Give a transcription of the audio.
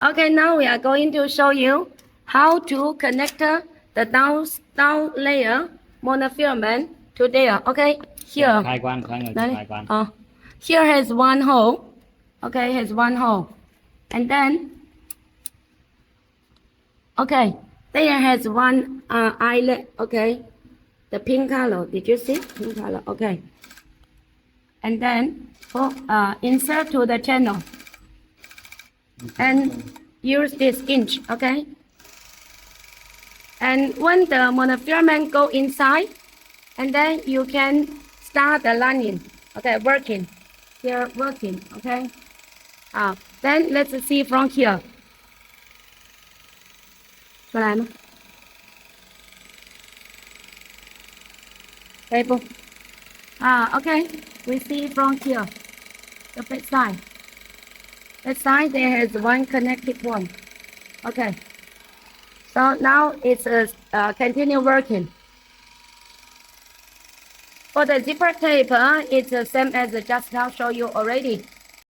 Okay, now we are going to show you how to connect the down layer monofilament to there. Okay, here. khai người Đấy. khai quan. Here has one hole. Okay, has one hole. And then, okay, there has one eyelet. Okay, the pink color. Did you see? Pink color. Okay. And then, insert to the channel. And use this inch, okay? And when the monofilament go inside, and then you can start the lining, okay, working, here working, okay? Then let's see from here. Okay, we see from here, the back side. That side there has one connected one. Okay. So now it's continue working. For the zipper tape, it's the same as just now show you already.